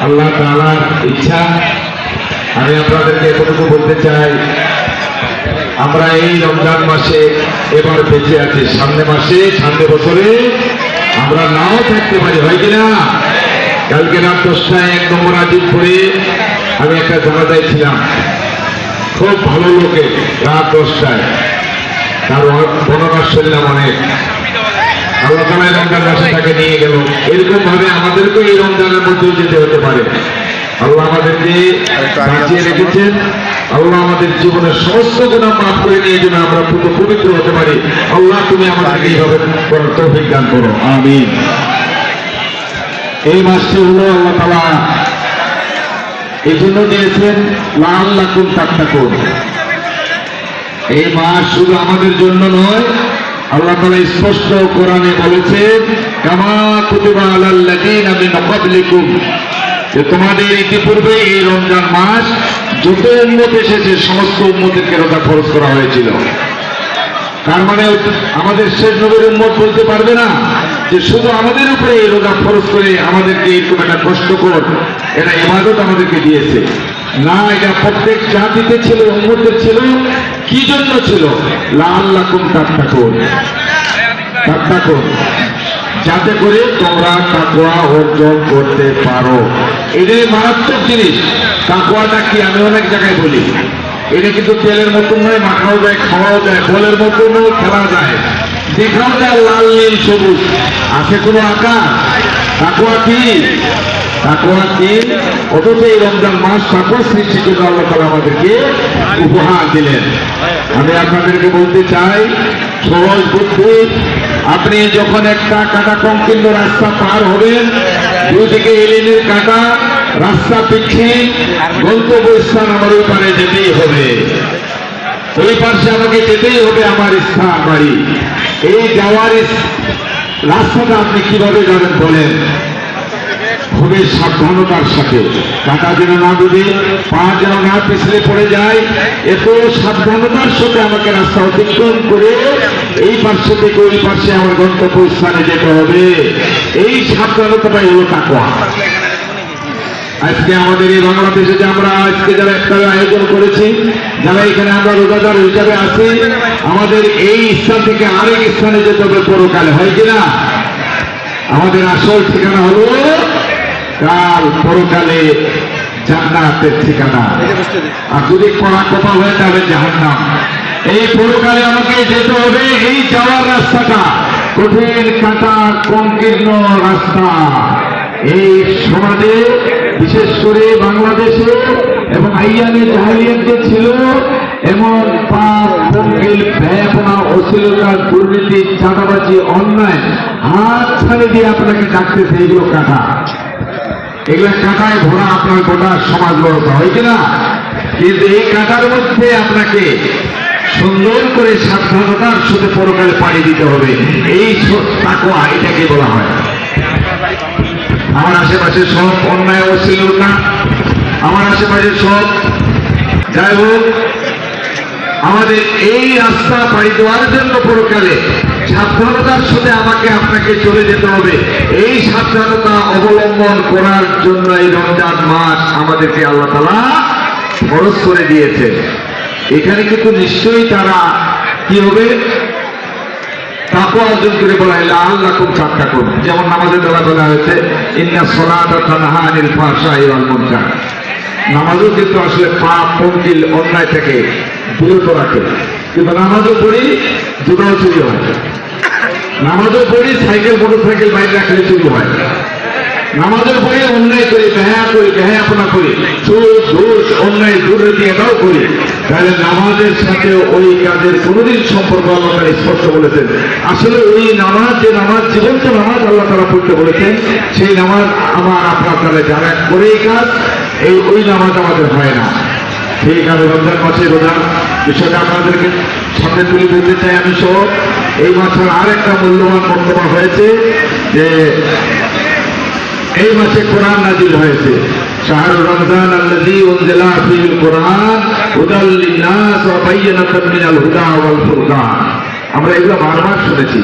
আল্লাহ তাআলার ইচ্ছা আমি আপনাদেরকে এতটুকু বলতে চাই, আমরা এই রমজান মাসে এবার বেঁচে আছি, সামনে মাসে সামনে বছরে আমরা নাও থাকতে পারি, হয় কিনা? কালকে রাত 10টায় 1 নম্বর আজিমপুরে আমি একটা জানাজায় ছিলাম, খুব ভালো লোকে, রাত 10টায় তার বর্ণনা শুনলাম অনেক। আল্লাহ তাআলা রমজান মাসে তাকে নিয়ে গেল। এরকম ভাবে আমাদেরকেও এই রমজানের মধ্যেও যেতে হতে পারে। আল্লাহ আমাদেরকে বাঁচিয়ে রেখেছেন। আল্লাহ আমাদের জীবনের সমস্ত গুনাহ মাফ করে নিয়ে যেন আমরা পবিত্র হতে পারি। আল্লাহ তুমি আমাদেরকে এইভাবে করার তৌফিক দান করো, আমিন। এই মাসটি হলো আল্লাহ তাআলা এই জন্য দিয়েছেন লাআল্লাকুম তাত্তাকুন। এই মাস শুধু আমাদের জন্য নয়, আল্লাহ তাআলা স্পষ্ট কোরআনে বলেছেন কামা কুতিবা আলাল্লাযীনা মিন ক্বাবলিকুম, যে তোমাদের ইতিপূর্বে এই রমজান মাস যত উম্মত এসেছে সমস্ত উম্মতকে রোজা ফরজ করা হয়েছিল। তার মানে আমাদের শেষ নবীর উম্মত বলতে পারবে না যে শুধু আমাদের উপরে এই রোজা ফরজ করে আমাদেরকে এরকম একটা কষ্টকর এটা ইবাদত আমাদেরকে দিয়েছে। না, এটা প্রত্যেক জাতিতে ছিল, উম্মতের ছিল। কি জন্য ছিল? লাআল্লাকুম তাত্তাকুন, তাত্তাকুন, যাতে করে তোমরা তাকওয়া অর্জন করতে পারো। এটাই মারাত্মক জিনিস। তাকওয়াটা কি আমি অনেক জায়গায় বলি, এটা কিন্তু তেলের মতন নয়, মাখাও যায়, খাওয়াও যায়, বলের মতন নয়, খেলা যায়, দেখাও যায় লাল নীল সবুজ, আছে কোনো আকার? তাকওয়া কি? তাকওয়া কি? অথচ এই রমজান মাস তাকওয়া সৃষ্টির জন্য আল্লাহ তাআলা আমাদেরকে উপহার দিলেন। আমি আপনাদেরকে বলতে চাই, সহজ বুদ্ধি, আপনি যখন একটা কাটা সংকীর্ণ রাস্তা পার হবেন, দুদিকে এলিনের কাটা, রাস্তা পিছিয়ে গন্তব্যস্থান আমার ওই পারে যেতেই হবে, ওই পাশে আমাকে যেতেই হবে, আমার স্থান বাড়ি। এই যাওয়ার রাস্তাটা আপনি কিভাবে যাবেন বলেন? খুবই সাবধানতার সাথে, কাটা যেন না ডুবে, পা যেন না পিছলে পড়ে যায়, এত সাবধানতার সাথে আমাকে রাস্তা অতিক্রম করে এই পার্শ্ব থেকে ওই পাশে আমার গন্তব্যস্থানে যেতে হবে। এই সাবধানতাটাই হলো তাকওয়া। আজকে আমাদের এই বাংলাদেশে যে আমরা আজকে যারা ইফতারের আয়োজন করেছি, যারা এখানে আমরা রোজাদার হিসাবে আছি, আমাদের এই স্থান থেকে আরেক স্থানে যেতে হবে পরকালে, হয় কিনা? আমাদের আসল ঠিকানা হলো কাল পরকালে জান্নাতের ঠিকানা, আর যদি কড়া কপাল হয় তাহলে জাহান্নাম। এই পরকালে আমাকে যেতে হবে, এই যাওয়ার রাস্তাটা কঠিন কাটা সংকীর্ণ রাস্তা। এই সমাজে বিশেষ করে বাংলাদেশে এবং আইয়ামে জাহেলিয়াত যে ছিল, এমন পাপ, পঙ্কিল, ব্যয়পনা, অশ্লীলতা, দুর্নীতি, চাঁদাবাজি, অন্যায় হাত ছাড়ে দিয়ে আপনাকে ডাকতেছে, এগুলো কাটা, এগুলো কাটায় ভরা আপনার গোটা সমাজ ব্যবস্থা, হয় কিনা? কিন্তু এই কাটার মধ্যে আপনাকে সুন্দর করে সাবধানতার সাথে পরকালে পাড়ি দিতে হবে। এই তাকওয়া, এটাকে বলা হয়। আমার আশেপাশে সব অন্যায় অশ্লীলতা, আমার আশেপাশে সব, যাই হোক, আমাদের এই রাস্তা পাড়ি দেওয়ার জন্য পরকালে সাবধানতার সাথে আমাকে আপনাকে চলে যেতে হবে। এই সাবধানতা অবলম্বন করার জন্য এই রমজান মাস আমাদেরকে আল্লাহ তাআলা ফরজ করে দিয়েছে। এখানে কিন্তু নিশ্চয়ই তারা কি হবে? তাকওয়া অর্জন করে বলা হয় লাআল্লাকুম তাত্তাকুন। যেমন নামাজের বেলা বলা হয়েছে ইন্নাস সালাতা তানহা আনিল ফাহশাই ওয়াল মুনকার। নামাজও কিন্তু আসলে পাপ, পঙ্কিল, অন্যায় থেকে বিরত রাখে। কিন্তু নামাজও পড়ি, জুতাও চুরি হয়। নামাজও পড়ি, সাইকেল মোটরসাইকেল বাইরে রাখলে চুরি হয়। নামাজের পড়ি, অন্যায় করি, বেহায়াপনা করি, চোর দোষ, অন্যায়, দুর্নীতি, এটাও করি, তাহলে নামাজের সাথে ওই কাজের কোনোদিন সম্পর্ক আল্লাহ তাআলা স্পষ্ট বলেছেন। আসলে ওই নামাজ, যে নামাজ জীবন্ত নামাজ আল্লাহ তাআলা পড়তে বলেছেন, সেই নামাজ আমার আপনার তাহলে যারা করে এই কাজ, ওই নামাজ আমাদের হয় না। সেই কারণে রমজান মাসে রোজার বিষয়টা আপনাদেরকে সামনে তুলে ধরতে চাই আমি সহ। এই মাসের আর একটা মূল্যবান বক্তব্য হয়েছে যে এই মাসে কোরআন নাজিল হয়েছে। শাহরুর রমজান আল্লাযী উনজিলা ফীহিল কোরআন হুদাল লিন-নাস ওয়া বায়্যিনাতাম মিনাল হুদা ওয়াল ফুরকান। আমরা এগুলো বারবার শুনেছি।